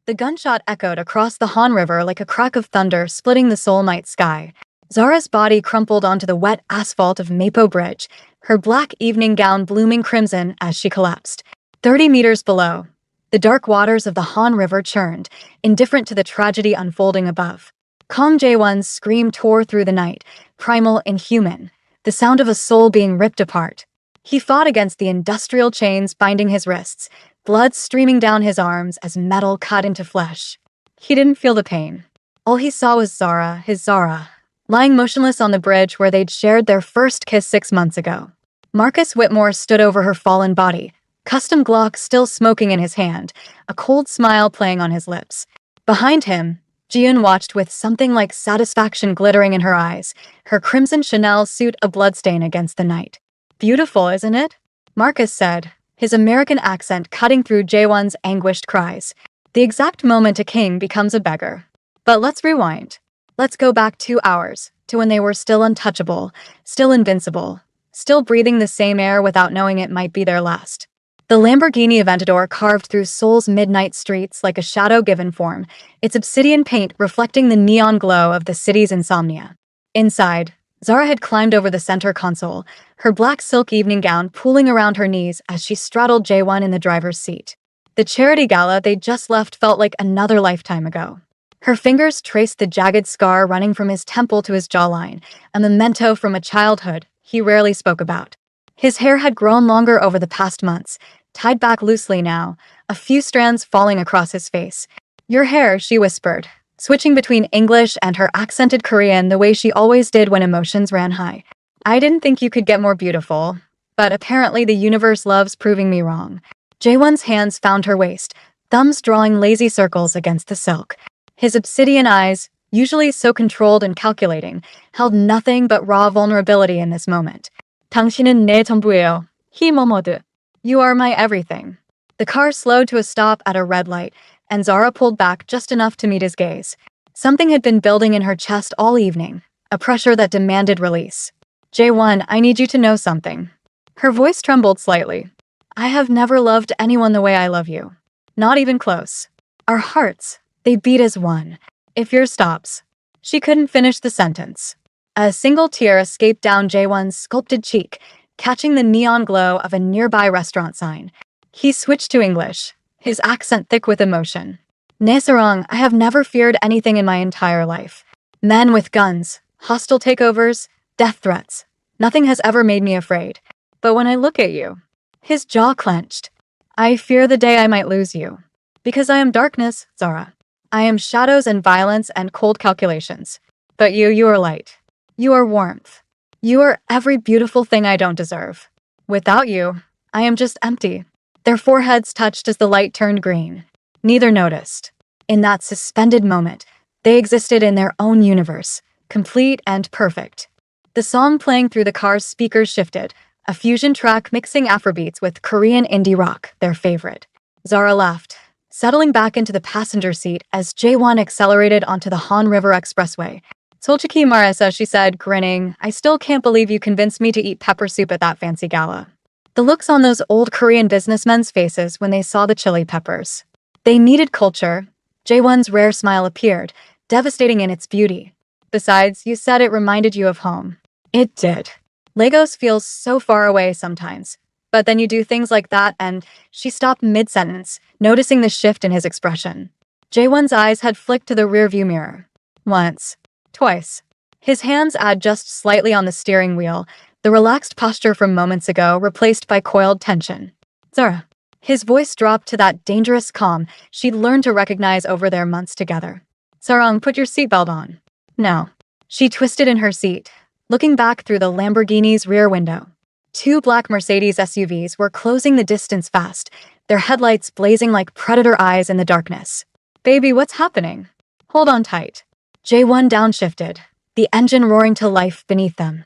The gunshot echoed across the Han River like a crack of thunder splitting the soul night sky. Zara's body crumpled onto the wet asphalt of Mapo Bridge, her black evening gown blooming crimson as she collapsed. 30 meters below, the dark waters of the Han River churned, indifferent to the tragedy unfolding above. Kong Jae-won's scream tore through the night, primal, inhuman, the sound of a soul being ripped apart. He fought against the industrial chains binding his wrists, blood streaming down his arms as metal cut into flesh. He didn't feel the pain. All he saw was Zara, his Zara, lying motionless on the bridge where they'd shared their first kiss 6 months ago. Marcus Whitmore stood over her fallen body, custom Glock still smoking in his hand, a cold smile playing on his lips. Behind him, Jiun watched with something like satisfaction glittering in her eyes, her crimson Chanel suit a bloodstain against the night. "Beautiful, isn't it?" Marcus said, his American accent cutting through Jaewon's anguished cries. The exact moment a king becomes a beggar. But let's rewind. Let's go back 2 hours, to when they were still untouchable, still invincible, still breathing the same air without knowing it might be their last. The Lamborghini Aventador carved through Seoul's midnight streets like a shadow given form, its obsidian paint reflecting the neon glow of the city's insomnia. Inside, Zara had climbed over the center console, her black silk evening gown pooling around her knees as she straddled Jaewon in the driver's seat. The charity gala they'd just left felt like another lifetime ago. Her fingers traced the jagged scar running from his temple to his jawline, a memento from a childhood he rarely spoke about. His hair had grown longer over the past months, tied back loosely now, a few strands falling across his face. "Your hair," she whispered, switching between English and her accented Korean the way she always did when emotions ran high. "I didn't think you could get more beautiful, but apparently the universe loves proving me wrong." Jaewon's hands found her waist, thumbs drawing lazy circles against the silk. His obsidian eyes, usually so controlled and calculating, held nothing but raw vulnerability in this moment. "당신은 내 전부예요. 힘어머드. You are my everything." The car slowed to a stop at a red light, and Zara pulled back just enough to meet his gaze. Something had been building in her chest all evening, a pressure that demanded release. "Jaewon, I need you to know something." Her voice trembled slightly. "I have never loved anyone the way I love you. Not even close. Our hearts, they beat as one. If yours stops." She couldn't finish the sentence. A single tear escaped down Jaewon's sculpted cheek, catching the neon glow of a nearby restaurant sign. He switched to English, his accent thick with emotion. "내 사랑, I have never feared anything in my entire life. Men with guns, hostile takeovers, death threats. Nothing has ever made me afraid. But when I look at you..." His jaw clenched. "I fear the day I might lose you. Because I am darkness, Zara. I am shadows and violence and cold calculations. But you are light. You are warmth. You are every beautiful thing I don't deserve. Without you, I am just empty." Their foreheads touched as the light turned green. Neither noticed. In that suspended moment, they existed in their own universe, complete and perfect. The song playing through the car's speakers shifted, a fusion track mixing Afrobeats with Korean indie rock, their favorite. Zara laughed, settling back into the passenger seat as Jaewon accelerated onto the Han River Expressway. "솔직히 말해서," she said, grinning, "I still can't believe you convinced me to eat pepper soup at that fancy gala." The looks on those old Korean businessmen's faces when they saw the chili peppers. They needed culture. Jaewon's rare smile appeared, devastating in its beauty. "Besides, you said it reminded you of home." It did. Lagos feels so far away sometimes. But then you do things like that and she stopped mid-sentence, noticing the shift in his expression. Jaewon's eyes had flicked to the rearview mirror. Once. Twice. His hands just slightly on the steering wheel, the relaxed posture from moments ago replaced by coiled tension. "Zara." His voice dropped to that dangerous calm she'd learned to recognize over their months together. "Sarang, put your seatbelt on." "No." She twisted in her seat, looking back through the Lamborghini's rear window. 2 black Mercedes SUVs were closing the distance fast, their headlights blazing like predator eyes in the darkness. "Baby, what's happening?" "Hold on tight." Jaewon downshifted, the engine roaring to life beneath them.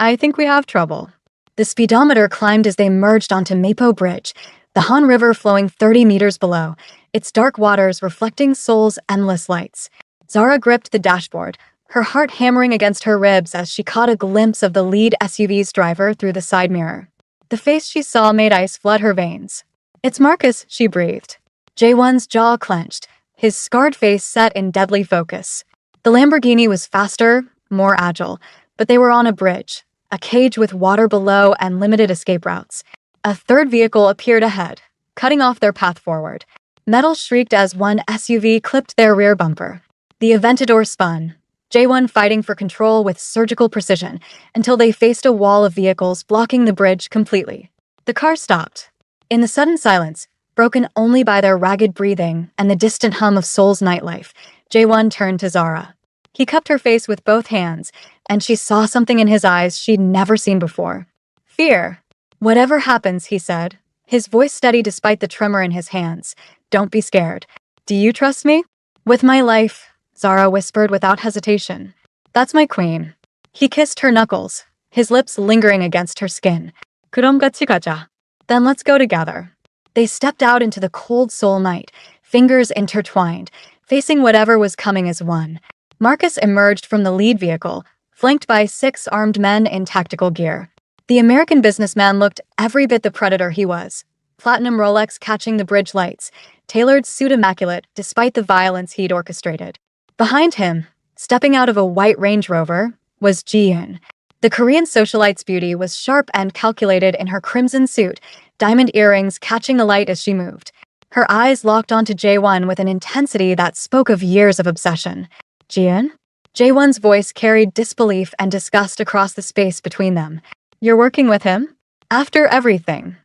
"I think we have trouble." The speedometer climbed as they merged onto Mapo Bridge, the Han River flowing 30 meters below, its dark waters reflecting Seoul's endless lights. Zara gripped the dashboard, her heart hammering against her ribs as she caught a glimpse of the lead SUV's driver through the side mirror. The face she saw made ice flood her veins. "It's Marcus," she breathed. Jaewon's jaw clenched, his scarred face set in deadly focus. The Lamborghini was faster, more agile, but they were on a bridge, a cage with water below and limited escape routes. A third vehicle appeared ahead, cutting off their path forward. Metal shrieked as one SUV clipped their rear bumper. The Aventador spun, J1 fighting for control with surgical precision until they faced a wall of vehicles blocking the bridge completely. The car stopped. In the sudden silence, broken only by their ragged breathing and the distant hum of Seoul's nightlife, J1 turned to Zara. He cupped her face with both hands, and she saw something in his eyes she'd never seen before. Fear. Whatever happens, he said, his voice steady despite the tremor in his hands. Don't be scared. Do you trust me? With my life, Zara whispered without hesitation. That's my queen. He kissed her knuckles, his lips lingering against her skin. 그럼 같이 가자. Then let's go together. They stepped out into the cold Seoul night, fingers intertwined, facing whatever was coming as one. Marcus emerged from the lead vehicle, flanked by 6 armed men in tactical gear. The American businessman looked every bit the predator he was. Platinum Rolex catching the bridge lights, tailored suit immaculate despite the violence he'd orchestrated. Behind him, stepping out of a white Range Rover, was Ji-eun. The Korean socialite's beauty was sharp and calculated in her crimson suit, diamond earrings catching the light as she moved. Her eyes locked onto J1 with an intensity that spoke of years of obsession. Ji-eun? J1's voice carried disbelief and disgust across the space between them. You're working with him? After everything.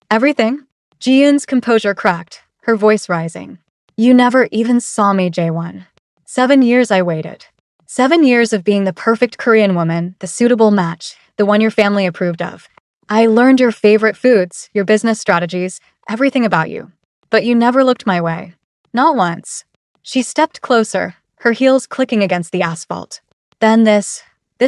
Everything? Ji-eun's composure cracked, her voice rising. You never even saw me, J1. 7 years I waited. 7 years of being the perfect Korean woman, the suitable match, the one your family approved of. I learned your favorite foods, your business strategies, everything about you. But you never looked my way. Not once. She stepped closer, her heels clicking against the asphalt. Then this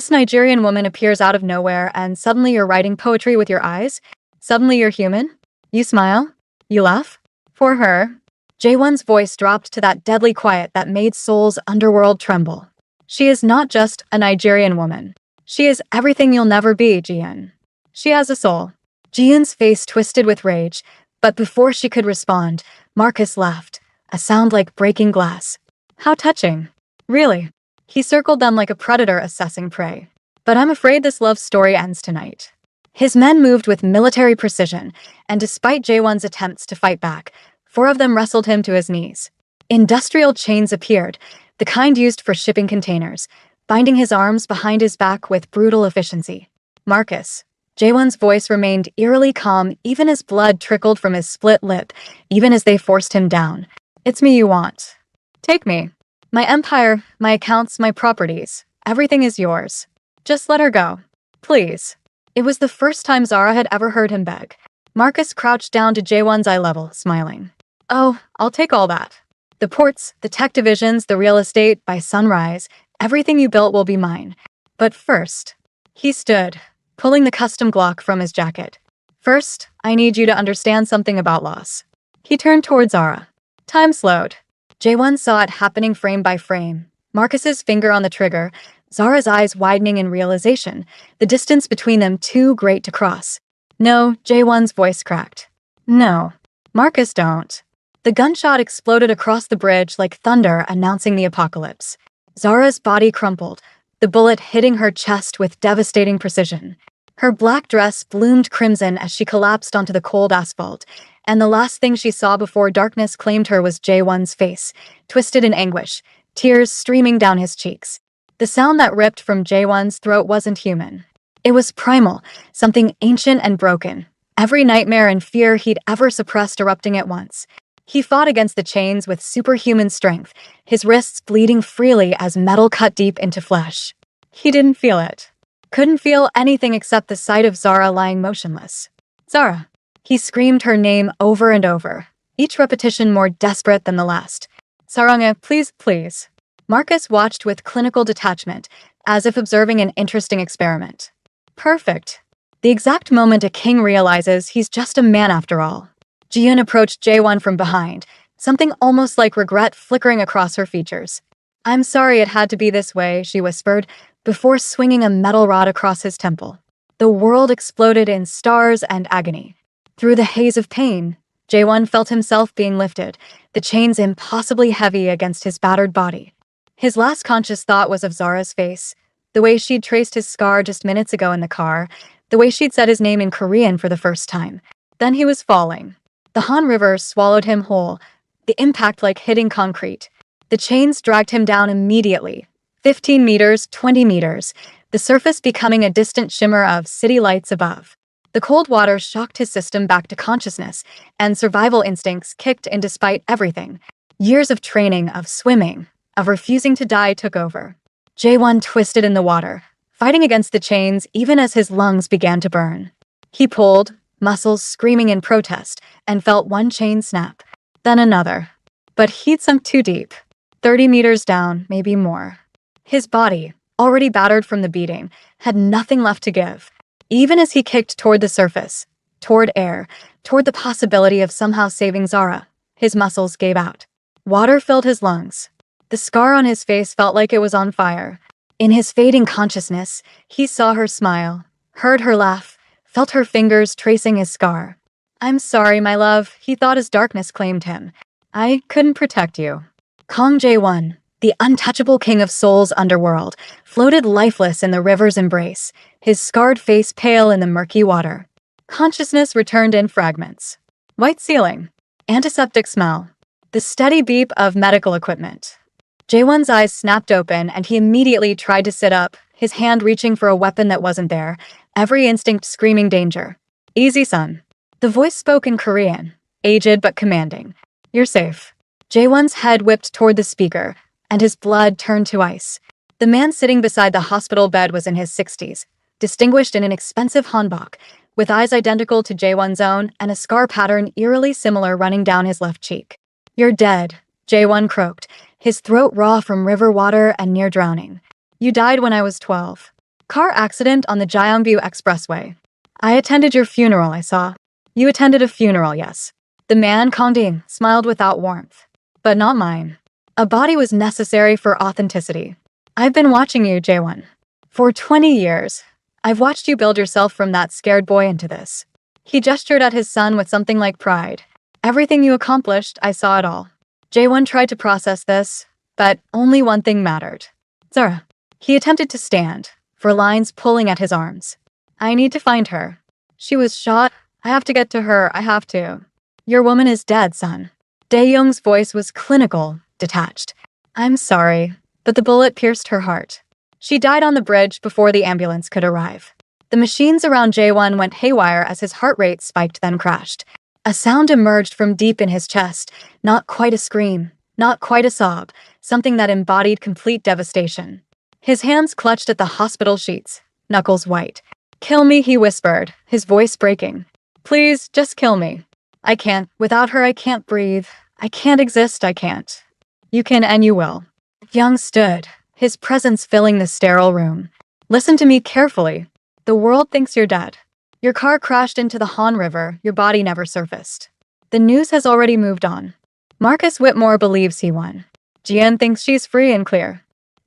Nigerian woman appears out of nowhere and suddenly you're writing poetry with your eyes? Suddenly you're human? You smile? You laugh? For her. J1's voice dropped to that deadly quiet that made Seoul's underworld tremble. She is not just a Nigerian woman. She is everything you'll never be, Ji-eun. She has a soul. Ji-eun's face twisted with rage, but before she could respond, Marcus laughed, a sound like breaking glass. How touching. Really. He circled them like a predator assessing prey. But I'm afraid this love story ends tonight. His men moved with military precision, and despite J1's attempts to fight back, 4 of them wrestled him to his knees. Industrial chains appeared, the kind used for shipping containers, binding his arms behind his back with brutal efficiency. Marcus. J1's voice remained eerily calm even as blood trickled from his split lip, even as they forced him down. It's me you want. Take me. My empire, my accounts, my properties. Everything is yours. Just let her go. Please. It was the first time Zara had ever heard him beg. Marcus crouched down to J1's eye level, smiling. Oh, I'll take all that. The ports, the tech divisions, the real estate, by sunrise, everything you built will be mine. But first, he stood, pulling the custom Glock from his jacket. First, I need you to understand something about loss. He turned towards Zara. Time slowed. J1 saw it happening frame by frame. Marcus's finger on the trigger, Zara's eyes widening in realization, the distance between them too great to cross. No, J1's voice cracked. No. Marcus, don't. The gunshot exploded across the bridge like thunder announcing the apocalypse. Zara's body crumpled, the bullet hitting her chest with devastating precision. Her black dress bloomed crimson as she collapsed onto the cold asphalt, and the last thing she saw before darkness claimed her was J1's face, twisted in anguish, tears streaming down his cheeks. The sound that ripped from J1's throat wasn't human. It was primal, something ancient and broken, every nightmare and fear he'd ever suppressed erupting at once. He fought against the chains with superhuman strength, his wrists bleeding freely as metal cut deep into flesh. He didn't feel it. Couldn't feel anything except the sight of Zara lying motionless. Zara. He screamed her name over and over, each repetition more desperate than the last. Sarange, please, please. Marcus watched with clinical detachment, as if observing an interesting experiment. Perfect. The exact moment a king realizes he's just a man after all. Ji-eun approached J1 from behind, something almost like regret flickering across her features. I'm sorry it had to be this way, she whispered, before swinging a metal rod across his temple. The world exploded in stars and agony. Through the haze of pain, Jaewon felt himself being lifted, the chains impossibly heavy against his battered body. His last conscious thought was of Zara's face, the way she'd traced his scar just minutes ago in the car, the way she'd said his name in Korean for the first time. Then he was falling. The Han River swallowed him whole, the impact like hitting concrete. The chains dragged him down immediately. 15 meters, 20 meters, the surface becoming a distant shimmer of city lights above. The cold water shocked his system back to consciousness, and survival instincts kicked in despite everything. Years of training, of swimming, of refusing to die took over. Jaewon twisted in the water, fighting against the chains even as his lungs began to burn. He pulled, muscles screaming in protest, and felt one chain snap, then another. But he'd sunk too deep. 30 meters down, maybe more. His body, already battered from the beating, had nothing left to give. Even as he kicked toward the surface, toward air, toward the possibility of somehow saving Zara, his muscles gave out. Water filled his lungs. The scar on his face felt like it was on fire. In his fading consciousness, he saw her smile, heard her laugh, felt her fingers tracing his scar. "I'm sorry, my love," he thought as darkness claimed him. "I couldn't protect you." Kong Jae-won, the untouchable king of Seoul's underworld, floated lifeless in the river's embrace, his scarred face pale in the murky water. Consciousness returned in fragments. White ceiling, antiseptic smell, the steady beep of medical equipment. Jaewon's eyes snapped open and he immediately tried to sit up, his hand reaching for a weapon that wasn't there, every instinct screaming danger. "Easy, son." The voice spoke in Korean, aged but commanding. "You're safe." Jaewon's head whipped toward the speaker, and his blood turned to ice. The man sitting beside the hospital bed was in his 60s, distinguished in an expensive hanbok, with eyes identical to Jaewon's own and a scar pattern eerily similar running down his left cheek. "You're dead," Jaewon croaked, his throat raw from river water and near drowning. "You died when I was 12. Car accident on the AMBW expressway. I attended your funeral, I saw." "You attended a funeral, yes." The man, Kongding, smiled without warmth. "But not mine. A body was necessary for authenticity. I've been watching you, Jaewon. For 20 years. I've watched you build yourself from that scared boy into this." He gestured at his son with something like pride. "Everything you accomplished, I saw it all." Jaewon tried to process this, but only one thing mattered. "Zara." He attempted to stand, for lines pulling at his arms. "I need to find her. She was shot. I have to get to her. I have to." "Your woman is dead, son." Dae-young's voice was clinical, detached. "I'm sorry, but the bullet pierced her heart. She died on the bridge before the ambulance could arrive." The machines around Jaewon went haywire as his heart rate spiked then crashed. A sound emerged from deep in his chest, not quite a scream, not quite a sob, something that embodied complete devastation. His hands clutched at the hospital sheets, knuckles white. "Kill me," he whispered, his voice breaking. "Please, just kill me. I can't. Without her, I can't breathe. I can't exist, I can't." "You can and you will." Young stood, his presence filling the sterile room. "Listen to me carefully. The world thinks you're dead. Your car crashed into the Han River, your body never surfaced. The news has already moved on. Marcus Whitmore believes he won. Jian thinks she's free and clear.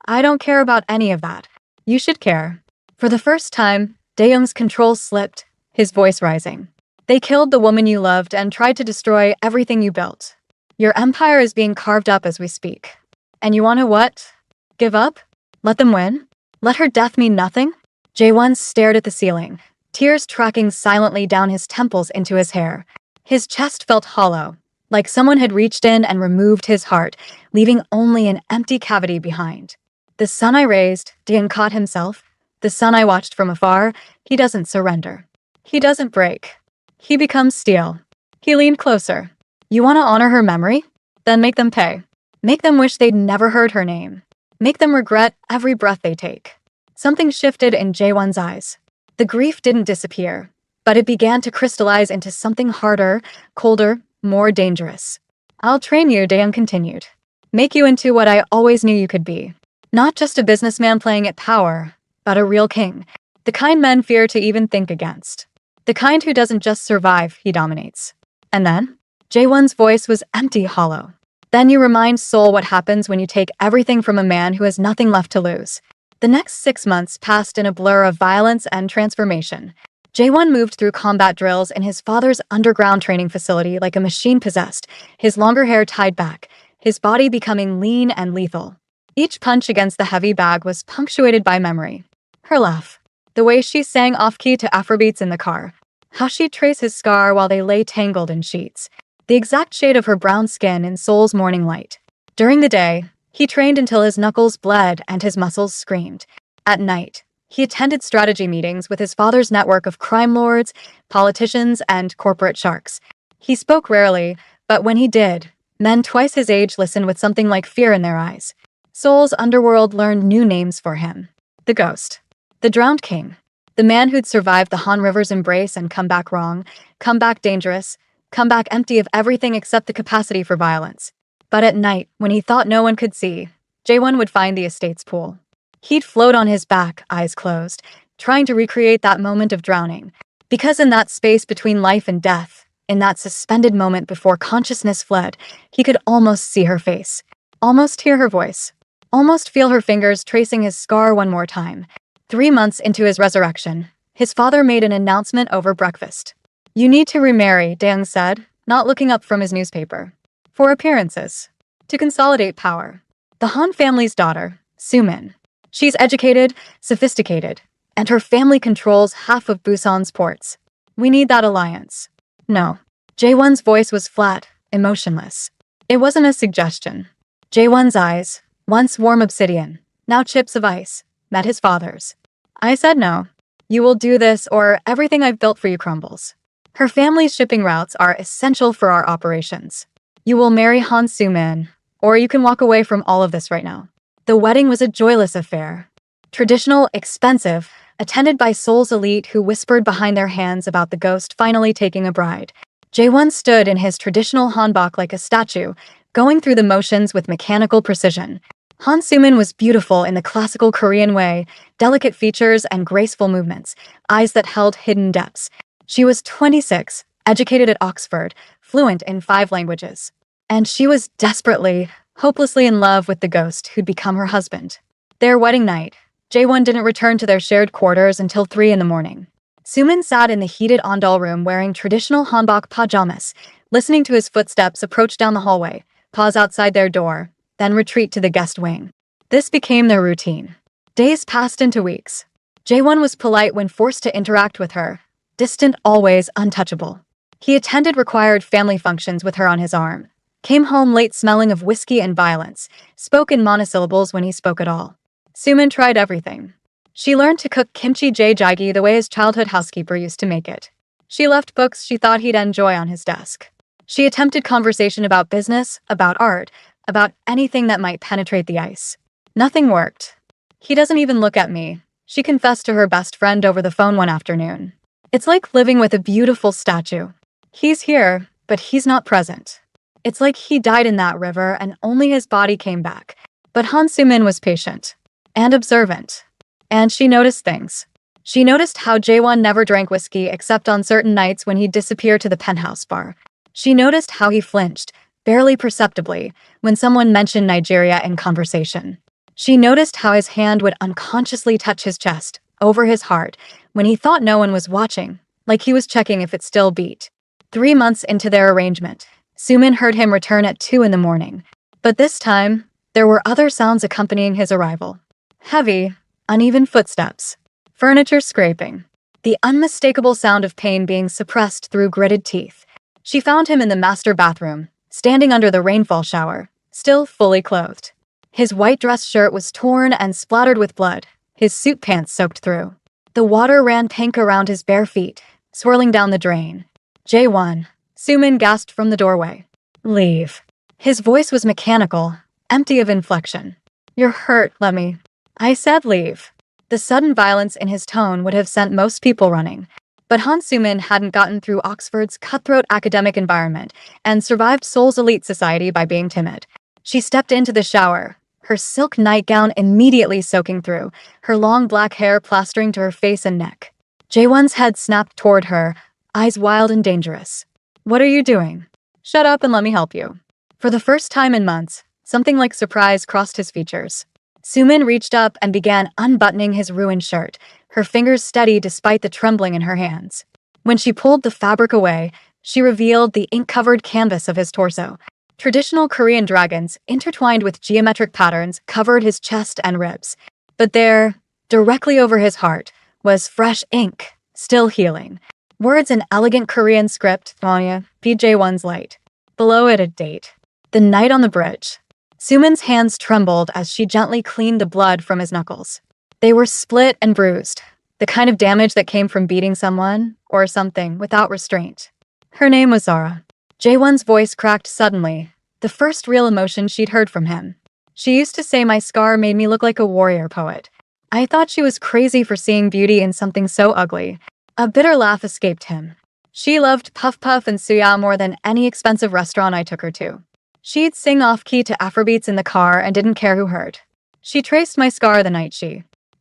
I don't care about any of that. You should care." For the first time, Dae-young's control slipped, his voice rising. "They killed the woman you loved and tried to destroy everything you built. Your empire is being carved up as we speak. And you want to what? Give up? Let them win? Let her death mean nothing?" Jaewon stared at the ceiling, tears tracking silently down his temples into his hair. His chest felt hollow, like someone had reached in and removed his heart, leaving only an empty cavity behind. "The son I raised," Dian caught himself. "The son I watched from afar, he doesn't surrender. He doesn't break. He becomes steel." He leaned closer. "You want to honor her memory? Then make them pay. Make them wish they'd never heard her name. Make them regret every breath they take." Something shifted in Jaewon's eyes. The grief didn't disappear, but it began to crystallize into something harder, colder, more dangerous. "I'll train you," Daeyoung continued. "Make you into what I always knew you could be. Not just a businessman playing at power, but a real king. The kind men fear to even think against. The kind who doesn't just survive, he dominates." "And then?" Jaewon's voice was empty, hollow. "Then you remind Seoul what happens when you take everything from a man who has nothing left to lose." The next 6 months passed in a blur of violence and transformation. Jae-won moved through combat drills in his father's underground training facility like a machine possessed, his longer hair tied back, his body becoming lean and lethal. Each punch against the heavy bag was punctuated by memory. Her laugh. The way she sang off-key to Afrobeats in the car. How she'd trace his scar while they lay tangled in sheets. The exact shade of her brown skin in Seoul's morning light. During the day, he trained until his knuckles bled and his muscles screamed. At night, he attended strategy meetings with his father's network of crime lords, politicians, and corporate sharks. He spoke rarely, but when he did, men twice his age listened with something like fear in their eyes. Seoul's underworld learned new names for him. The Ghost. The Drowned King. The man who'd survived the Han River's embrace and come back wrong, come back dangerous, come back empty of everything except the capacity for violence. But at night, when he thought no one could see, Jae-won would find the estate's pool. He'd float on his back, eyes closed, trying to recreate that moment of drowning. Because in that space between life and death, in that suspended moment before consciousness fled, he could almost see her face, almost hear her voice, almost feel her fingers tracing his scar one more time. 3 months into his resurrection, his father made an announcement over breakfast. "You need to remarry," Daeung said, not looking up from his newspaper. "For appearances. To consolidate power. The Han family's daughter, Sumin. She's educated, sophisticated, and her family controls half of Busan's ports. We need that alliance." No. Jae-won's voice was flat, emotionless. It wasn't a suggestion. Jae-won's eyes, once warm obsidian, now chips of ice, met his father's. "I said no. You will do this or everything I've built for you crumbles. Her family's shipping routes are essential for our operations. You will marry Han Soo-min, or you can walk away from all of this right now." The wedding was a joyless affair. Traditional, expensive, attended by Seoul's elite who whispered behind their hands about the ghost finally taking a bride. Jae-won stood in his traditional hanbok like a statue, going through the motions with mechanical precision. Han Soo-min was beautiful in the classical Korean way, delicate features and graceful movements, eyes that held hidden depths. She was 26, educated at Oxford, fluent in 5 languages. And she was desperately, hopelessly in love with the ghost who'd become her husband. Their wedding night, Jae-won didn't return to their shared quarters until 3 in the morning. Soo-min sat in the heated ondol room wearing traditional hanbok pajamas, listening to his footsteps approach down the hallway, pause outside their door, then retreat to the guest wing. This became their routine. Days passed into weeks. Jae-won was polite when forced to interact with her, distant, always untouchable. He attended required family functions with her on his arm, came home late smelling of whiskey and violence, spoke in monosyllables when he spoke at all. Soo-min tried everything. She learned to cook kimchi jjigae the way his childhood housekeeper used to make it. She left books she thought he'd enjoy on his desk. She attempted conversation about business, about art, about anything that might penetrate the ice. Nothing worked. "He doesn't even look at me," she confessed to her best friend over the phone one afternoon. "It's like living with a beautiful statue. He's here, but he's not present. It's like he died in that river and only his body came back." But Han Soo-min was patient and observant. And she noticed things. She noticed how Jae-won never drank whiskey except on certain nights when he'd disappear to the penthouse bar. She noticed how he flinched, barely perceptibly, when someone mentioned Nigeria in conversation. She noticed how his hand would unconsciously touch his chest, over his heart, when he thought no one was watching, like he was checking if it still beat. 3 months into their arrangement, Soo-min heard him return at 2 in the morning. But this time, there were other sounds accompanying his arrival. Heavy, uneven footsteps. Furniture scraping. The unmistakable sound of pain being suppressed through gritted teeth. She found him in the master bathroom, standing under the rainfall shower, still fully clothed. His white dress shirt was torn and splattered with blood, his suit pants soaked through. The water ran pink around his bare feet, swirling down the drain. "Jae-won," Soo-min gasped from the doorway. "Leave." His voice was mechanical, empty of inflection. "You're hurt, let me." "I said leave." The sudden violence in his tone would have sent most people running. But Han Soo-min hadn't gotten through Oxford's cutthroat academic environment and survived Seoul's elite society by being timid. She stepped into the shower, her silk nightgown immediately soaking through, her long black hair plastering to her face and neck. Jae-won's head snapped toward her, eyes wild and dangerous. "What are you doing? Shut up and let me help you." For the first time in months, something like surprise crossed his features. Sumin reached up and began unbuttoning his ruined shirt, her fingers steady despite the trembling in her hands. When she pulled the fabric away, she revealed the ink-covered canvas of his torso. Traditional Korean dragons, intertwined with geometric patterns, covered his chest and ribs. But there, directly over his heart, was fresh ink, still healing. Words in elegant Korean script, Vanya, BJ1's light. Below it a date. The night on the bridge. Sumin's hands trembled as she gently cleaned the blood from his knuckles. They were split and bruised, the kind of damage that came from beating someone, or something, without restraint. Her name was Zara. Jaewon's voice cracked suddenly, the first real emotion she'd heard from him. She used to say my scar made me look like a warrior poet. I thought she was crazy for seeing beauty in something so ugly. A bitter laugh escaped him. She loved Puff Puff and Suya more than any expensive restaurant I took her to. She'd sing off-key to Afrobeats in the car and didn't care who heard. She traced my scar the night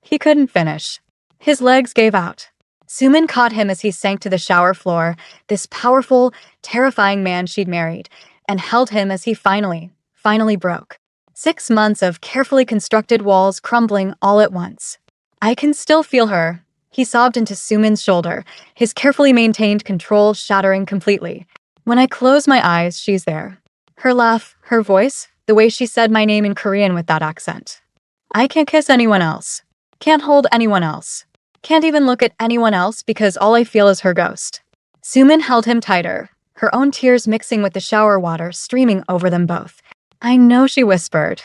He couldn't finish. His legs gave out. Sumin caught him as he sank to the shower floor, this powerful, terrifying man she'd married, and held him as he finally broke. 6 months of carefully constructed walls crumbling all at once. I can still feel her. He sobbed into Sumin's shoulder, his carefully maintained control shattering completely. When I close my eyes, she's there. Her laugh, her voice, the way she said my name in Korean with that accent. I can't kiss anyone else. Can't hold anyone else. Can't even look at anyone else because all I feel is her ghost. Sumin held him tighter, her own tears mixing with the shower water streaming over them both. I know, she whispered.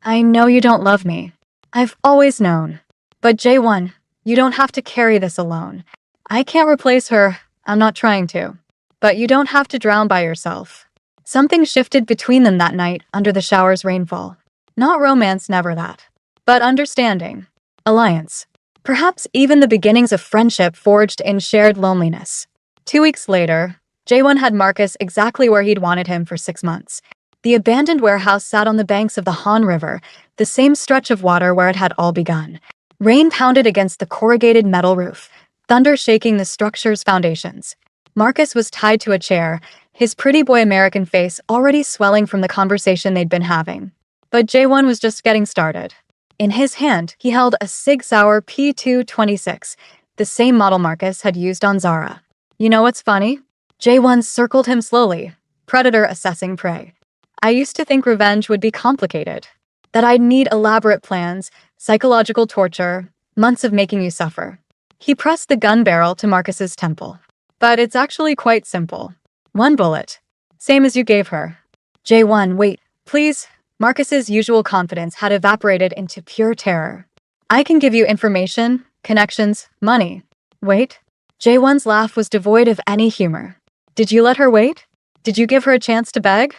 I know you don't love me. I've always known. But Jaewon, you don't have to carry this alone. I can't replace her, I'm not trying to. But you don't have to drown by yourself. Something shifted between them that night under the shower's rainfall. Not romance, never that. But understanding. Alliance. Perhaps even the beginnings of friendship forged in shared loneliness. 2 weeks later, Jaewon had Marcus exactly where he'd wanted him for 6 months. The abandoned warehouse sat on the banks of the Han River, the same stretch of water where it had all begun. Rain pounded against the corrugated metal roof, thunder shaking the structure's foundations. Marcus was tied to a chair, his pretty boy American face already swelling from the conversation they'd been having. But Jaewon was just getting started. In his hand, he held a Sig Sauer P226, the same model Marcus had used on Zara. You know what's funny? Jaewon circled him slowly, predator assessing prey. I used to think revenge would be complicated. That I'd need elaborate plans, psychological torture, months of making you suffer. He pressed the gun barrel to Marcus's temple. But it's actually quite simple. 1 bullet. Same as you gave her. Jaewon, wait, please. Marcus's usual confidence had evaporated into pure terror. I can give you information, connections, money. Wait. Jaewon's laugh was devoid of any humor. Did you let her wait? Did you give her a chance to beg?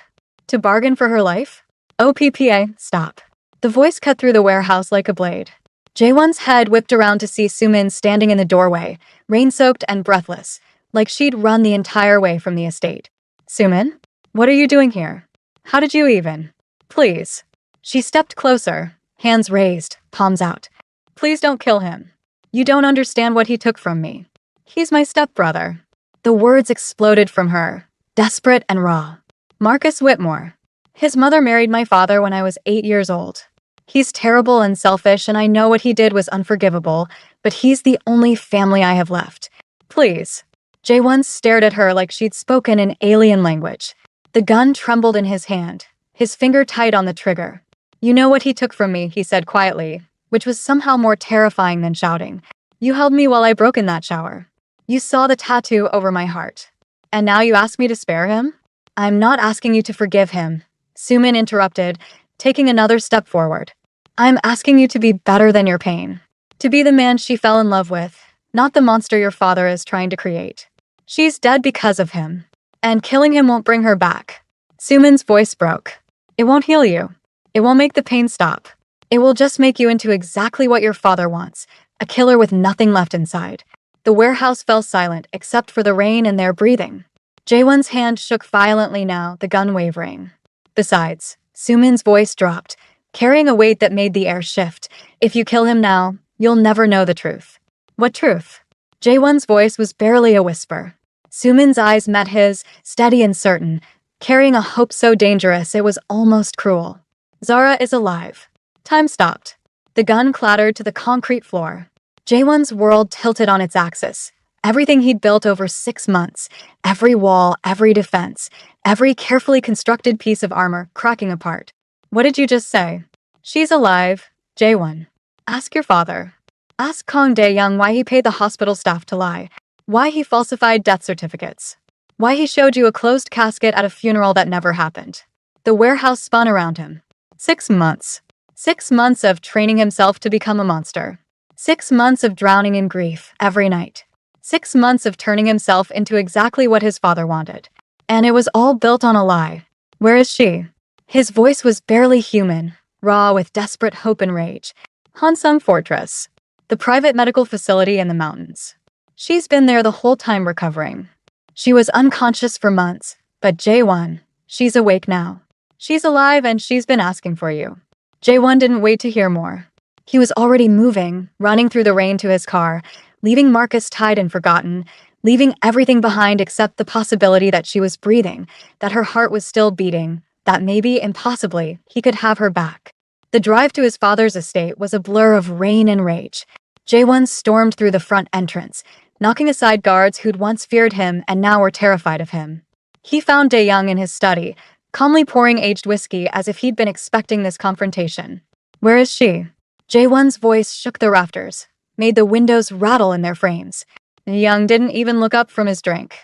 To bargain for her life? OPPA, stop. The voice cut through the warehouse like a blade. Jaewon's head whipped around to see Sumin standing in the doorway, rain-soaked and breathless, like she'd run the entire way from the estate. Sumin? What are you doing here? How did you even? Please. She stepped closer, hands raised, palms out. Please don't kill him. You don't understand what he took from me. He's my stepbrother. The words exploded from her, desperate and raw. Marcus Whitmore. His mother married my father when I was 8 years old. He's terrible and selfish, and I know what he did was unforgivable, but he's the only family I have left. Please. Jaewon stared at her like she'd spoken an alien language. The gun trembled in his hand, his finger tight on the trigger. You know what he took from me, he said quietly, which was somehow more terrifying than shouting. You held me while I broke in that shower. You saw the tattoo over my heart. And now you ask me to spare him? I'm not asking you to forgive him, Sumin interrupted, taking another step forward. I'm asking you to be better than your pain. To be the man she fell in love with, not the monster your father is trying to create. She's dead because of him. And killing him won't bring her back. Sumin's voice broke. It won't heal you. It won't make the pain stop. It will just make you into exactly what your father wants, a killer with nothing left inside. The warehouse fell silent except for the rain and their breathing. Jaewon's hand shook violently now, the gun wavering. Besides, Sumin's voice dropped, carrying a weight that made the air shift. If you kill him now, you'll never know the truth. What truth? Jaewon's voice was barely a whisper. Sumin's eyes met his, steady and certain, carrying a hope so dangerous it was almost cruel. Zara is alive. Time stopped. The gun clattered to the concrete floor. Jaewon's world tilted on its axis. Everything he'd built over 6 months, every wall, every defense, every carefully constructed piece of armor cracking apart. What did you just say? She's alive, Jaewon. Ask your father. Ask Kang Dae-young why he paid the hospital staff to lie, why he falsified death certificates, why he showed you a closed casket at a funeral that never happened. The warehouse spun around him. 6 months. 6 months of training himself to become a monster. 6 months of drowning in grief every night. 6 months of turning himself into exactly what his father wanted. And it was all built on a lie. Where is she? His voice was barely human, raw with desperate hope and rage. Hansung Fortress. The private medical facility in the mountains. She's been there the whole time recovering. She was unconscious for months, but Jaewon, she's awake now. She's alive and she's been asking for you. Jaewon didn't wait to hear more. He was already moving, running through the rain to his car, leaving Marcus tied and forgotten, leaving everything behind except the possibility that she was breathing, that her heart was still beating, that maybe, impossibly, he could have her back. The drive to his father's estate was a blur of rain and rage. Jaewon stormed through the front entrance, knocking aside guards who'd once feared him and now were terrified of him. He found Dae-young in his study, calmly pouring aged whiskey as if he'd been expecting this confrontation. Where is she? Jaewon's voice shook the rafters, made the windows rattle in their frames. Young didn't even look up from his drink.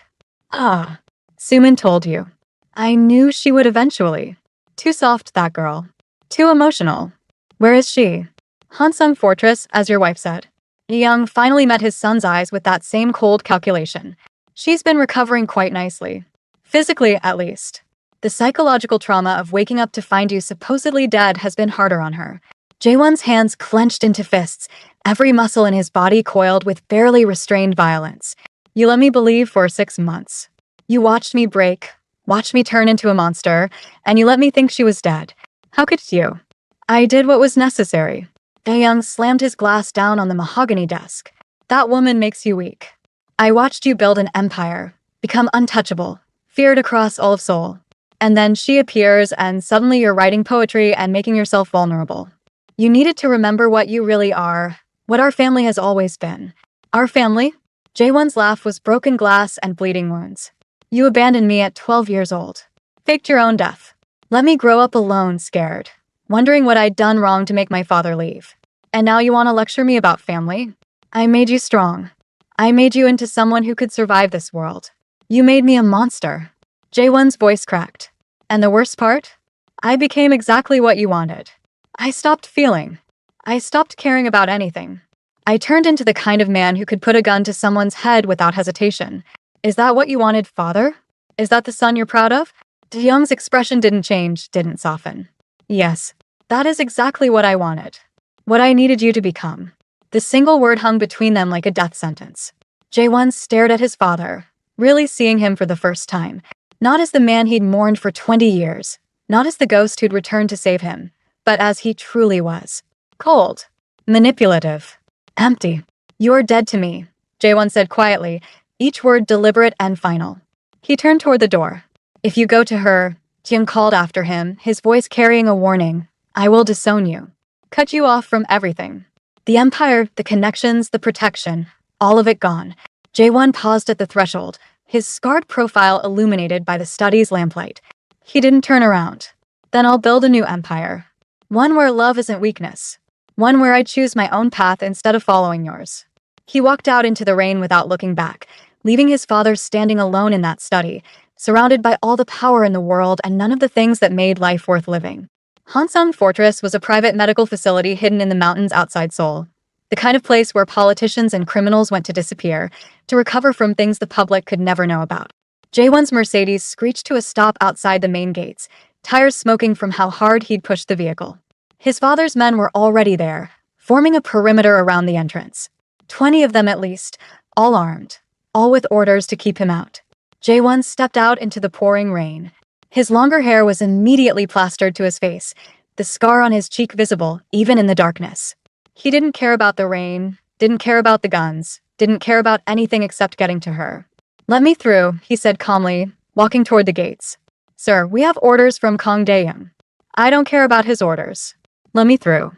Ah, Suman told you. I knew she would eventually. Too soft, that girl. Too emotional. Where is she? Hansung Fortress, as your wife said. Young finally met his son's eyes with that same cold calculation. She's been recovering quite nicely. Physically, at least. The psychological trauma of waking up to find you supposedly dead has been harder on her. Jaewon's hands clenched into fists, every muscle in his body coiled with barely restrained violence. You let me believe for 6 months. You watched me break, watched me turn into a monster, and you let me think she was dead. How could you? I did what was necessary. Dae-young slammed his glass down on the mahogany desk. That woman makes you weak. I watched you build an empire, become untouchable, feared across all of Seoul. And then she appears and suddenly you're writing poetry and making yourself vulnerable. You needed to remember what you really are, what our family has always been. Our family? Jaewon's laugh was broken glass and bleeding wounds. You abandoned me at 12 years old. Faked your own death. Let me grow up alone, scared, wondering what I'd done wrong to make my father leave. And now you want to lecture me about family? I made you strong. I made you into someone who could survive this world. You made me a monster. Jaewon's voice cracked. And the worst part? I became exactly what you wanted. I stopped feeling. I stopped caring about anything. I turned into the kind of man who could put a gun to someone's head without hesitation. Is that what you wanted, father? Is that the son you're proud of? Dae-young's expression didn't change, didn't soften. Yes, that is exactly what I wanted. What I needed you to become. The single word hung between them like a death sentence. Jaewon stared at his father, really seeing him for the first time. Not as the man he'd mourned for 20 years. Not as the ghost who'd returned to save him. But as he truly was. Cold. Manipulative. Empty. You're dead to me, Jaewon said quietly, each word deliberate and final. He turned toward the door. If you go to her, Jim called after him, his voice carrying a warning. I will disown you. Cut you off from everything. The empire, the connections, the protection, all of it gone. Jaewon paused at the threshold, his scarred profile illuminated by the study's lamplight. He didn't turn around. Then I'll build a new empire. One where love isn't weakness. One where I choose my own path instead of following yours. He walked out into the rain without looking back, leaving his father standing alone in that study, surrounded by all the power in the world and none of the things that made life worth living. Hansung Fortress was a private medical facility hidden in the mountains outside Seoul. The kind of place where politicians and criminals went to disappear, to recover from things the public could never know about. Jaewon's Mercedes screeched to a stop outside the main gates, tires smoking from how hard he'd pushed the vehicle. His father's men were already there, forming a perimeter around the entrance. 20 of them at least, all armed, all with orders to keep him out. Jaewon stepped out into the pouring rain. His longer hair was immediately plastered to his face, the scar on his cheek visible, even in the darkness. He didn't care about the rain, didn't care about the guns, didn't care about anything except getting to her. Let me through, he said calmly, walking toward the gates. Sir, we have orders from Kang Dae-young. I don't care about his orders. Let me through.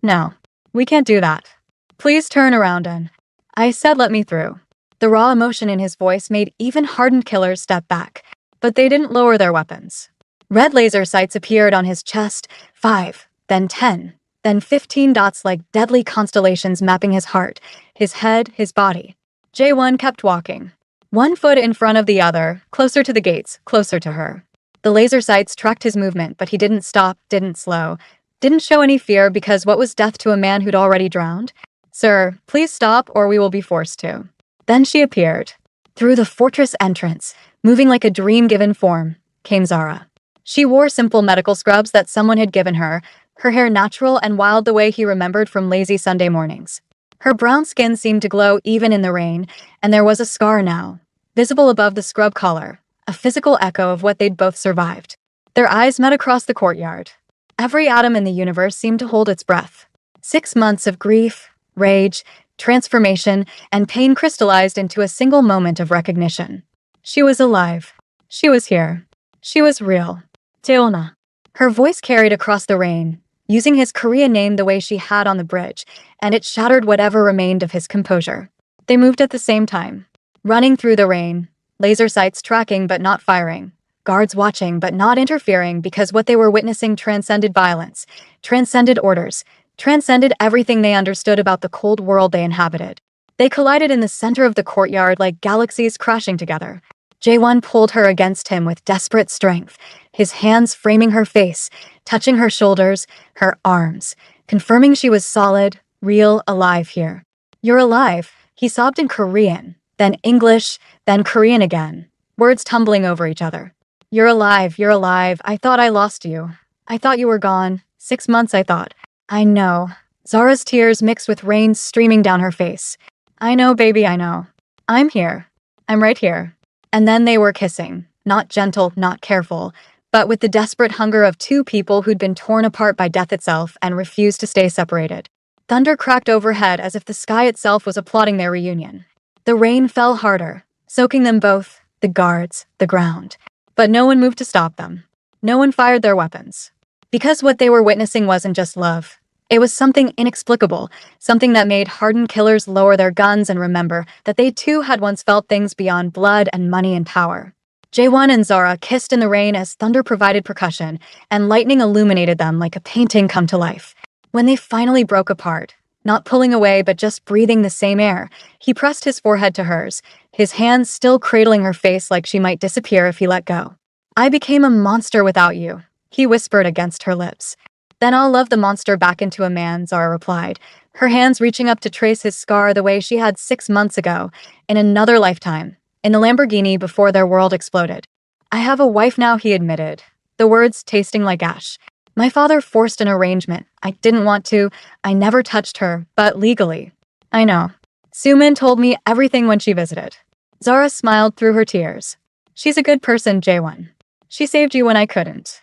No. We can't do that. Please turn around and... I said let me through. The raw emotion in his voice made even hardened killers step back, but they didn't lower their weapons. Red laser sights appeared on his chest, 5, then 10, then 15 dots like deadly constellations mapping his heart, his head, his body. J1 kept walking. One foot in front of the other, closer to the gates, closer to her. The laser sights tracked his movement, but he didn't stop, didn't slow, didn't show any fear because what was death to a man who'd already drowned? Sir, please stop or we will be forced to. Then she appeared. Through the fortress entrance, moving like a dream-given form, came Zara. She wore simple medical scrubs that someone had given her hair natural and wild the way he remembered from lazy Sunday mornings. Her brown skin seemed to glow even in the rain, and there was a scar now, visible above the scrub collar, a physical echo of what they'd both survived. Their eyes met across the courtyard. Every atom in the universe seemed to hold its breath. 6 months of grief, rage, transformation, and pain crystallized into a single moment of recognition. She was alive. She was here. She was real. Teona. Her voice carried across the rain, using his Korean name the way she had on the bridge, and it shattered whatever remained of his composure. They moved at the same time, running through the rain, laser sights tracking but not firing, guards watching but not interfering because what they were witnessing transcended violence, transcended orders, transcended everything they understood about the cold world they inhabited. They collided in the center of the courtyard like galaxies crashing together. J1 pulled her against him with desperate strength, his hands framing her face, touching her shoulders, her arms, confirming she was solid, real, alive here. You're alive, he sobbed in Korean, then English, then Korean again, words tumbling over each other. You're alive, I thought I lost you. I thought you were gone, 6 months I thought. I know. Zara's tears mixed with rain streaming down her face. I know, baby, I know. I'm here. I'm right here. And then they were kissing, not gentle, not careful, but with the desperate hunger of two people who'd been torn apart by death itself and refused to stay separated. Thunder cracked overhead as if the sky itself was applauding their reunion. The rain fell harder, soaking them both, the guards, the ground. But no one moved to stop them. No one fired their weapons. Because what they were witnessing wasn't just love. It was something inexplicable, something that made hardened killers lower their guns and remember that they too had once felt things beyond blood and money and power. J1 and Zara kissed in the rain as thunder provided percussion, and lightning illuminated them like a painting come to life. When they finally broke apart, not pulling away but just breathing the same air, he pressed his forehead to hers, his hands still cradling her face like she might disappear if he let go. I became a monster without you, he whispered against her lips. Then I'll love the monster back into a man, Zara replied, her hands reaching up to trace his scar the way she had 6 months ago, in another lifetime, in the Lamborghini before their world exploded. I have a wife now, he admitted, the words tasting like ash. My father forced an arrangement. I didn't want to. I never touched her, but legally. I know. Sumin told me everything when she visited. Zara smiled through her tears. She's a good person, J1. She saved you when I couldn't.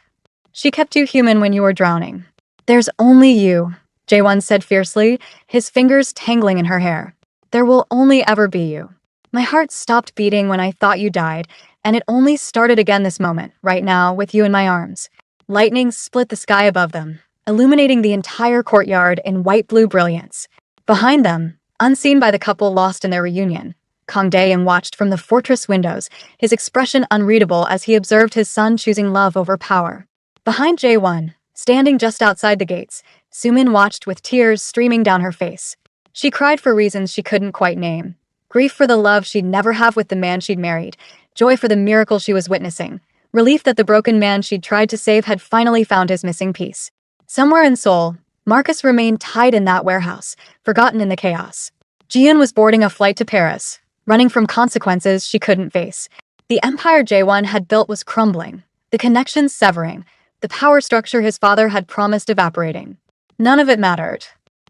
She kept you human when you were drowning. There's only you, J1 said fiercely, his fingers tangling in her hair. There will only ever be you. My heart stopped beating when I thought you died, and it only started again this moment, right now, with you in my arms. Lightning split the sky above them, illuminating the entire courtyard in white-blue brilliance. Behind them, unseen by the couple lost in their reunion, Kang Dae-in watched from the fortress windows, his expression unreadable as he observed his son choosing love over power. Behind J1, standing just outside the gates, Sumin watched with tears streaming down her face. She cried for reasons she couldn't quite name. Grief for the love she'd never have with the man she'd married, joy for the miracle she was witnessing, relief that the broken man she'd tried to save had finally found his missing piece. Somewhere in Seoul, Marcus remained tied in that warehouse, forgotten in the chaos. Jian was boarding a flight to Paris, running from consequences she couldn't face. The empire J1 had built was crumbling, the connections severing, the power structure his father had promised evaporating. None of it mattered.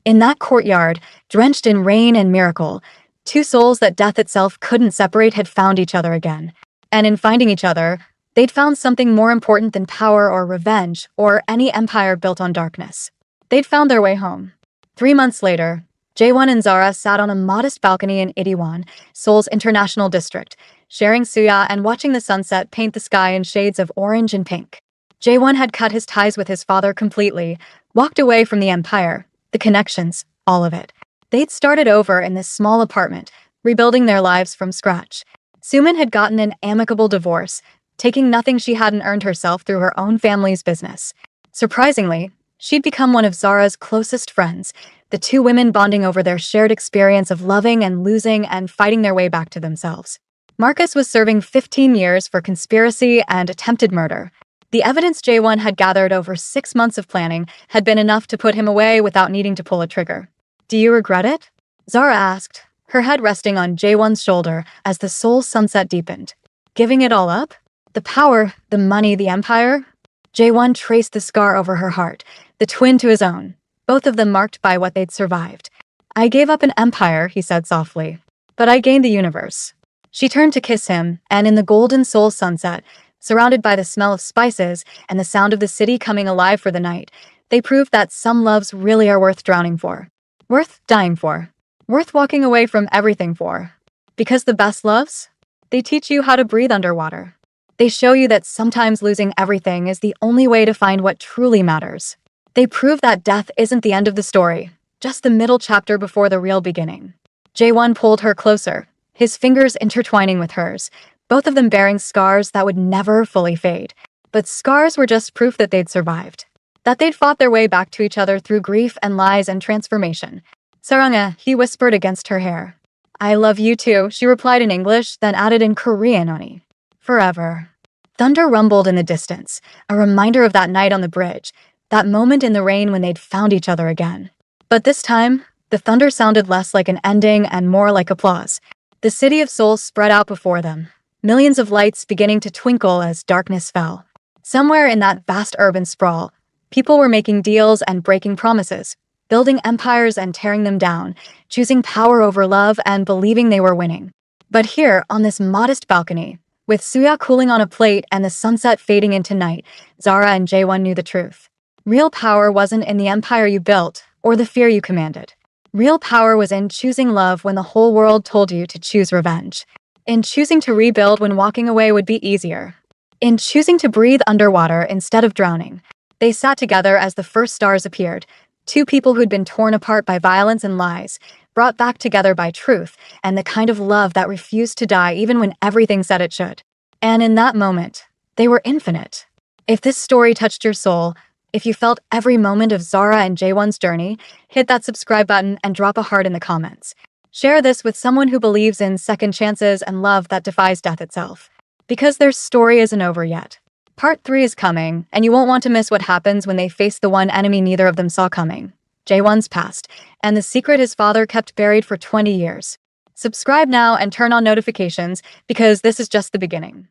In that courtyard, drenched in rain and miracle, two souls that death itself couldn't separate had found each other again. And in finding each other, they'd found something more important than power or revenge or any empire built on darkness. They'd found their way home. 3 months later, J1 and Zara sat on a modest balcony in Itaewon, Seoul's international district, sharing suya and watching the sunset paint the sky in shades of orange and pink. J1 had cut his ties with his father completely, walked away from the empire, the connections, all of it. They'd started over in this small apartment, rebuilding their lives from scratch. Suman had gotten an amicable divorce, taking nothing she hadn't earned herself through her own family's business. Surprisingly, she'd become one of Zara's closest friends, the two women bonding over their shared experience of loving and losing and fighting their way back to themselves. Marcus was serving 15 years for conspiracy and attempted murder. The evidence J1 had gathered over 6 months of planning had been enough to put him away without needing to pull a trigger. "Do you regret it?" Zara asked, her head resting on J1's shoulder as the soul sunset deepened. "Giving it all up? The power, the money, the empire?" J1 traced the scar over her heart, the twin to his own, both of them marked by what they'd survived. "I gave up an empire," he said softly, "but I gained the universe." She turned to kiss him, and in the golden soul sunset, surrounded by the smell of spices and the sound of the city coming alive for the night, they proved that some loves really are worth drowning for. Worth dying for. Worth walking away from everything for. Because the best loves? They teach you how to breathe underwater. They show you that sometimes losing everything is the only way to find what truly matters. They prove that death isn't the end of the story, just the middle chapter before the real beginning. J1 pulled her closer, his fingers intertwining with hers, both of them bearing scars that would never fully fade. But scars were just proof that they'd survived. That they'd fought their way back to each other through grief and lies and transformation. "Saranga," he whispered against her hair. "I love you too," she replied in English, then added in Korean, "Oni. Forever." Thunder rumbled in the distance, a reminder of that night on the bridge, that moment in the rain when they'd found each other again. But this time, the thunder sounded less like an ending and more like applause. The city of souls spread out before them, millions of lights beginning to twinkle as darkness fell. Somewhere in that vast urban sprawl, people were making deals and breaking promises, building empires and tearing them down, choosing power over love and believing they were winning. But here, on this modest balcony, with suya cooling on a plate and the sunset fading into night, Zara and J1 knew the truth. Real power wasn't in the empire you built or the fear you commanded. Real power was in choosing love when the whole world told you to choose revenge. In choosing to rebuild when walking away would be easier. In choosing to breathe underwater instead of drowning. They sat together as the first stars appeared, two people who'd been torn apart by violence and lies, brought back together by truth and the kind of love that refused to die even when everything said it should. And in that moment, they were infinite. If this story touched your soul, if you felt every moment of Zara and J1's journey, hit that subscribe button and drop a heart in the comments. Share this with someone who believes in second chances and love that defies death itself. Because their story isn't over yet. Part 3 is coming, and you won't want to miss what happens when they face the one enemy neither of them saw coming. J1's past, and the secret his father kept buried for 20 years. Subscribe now and turn on notifications, because this is just the beginning.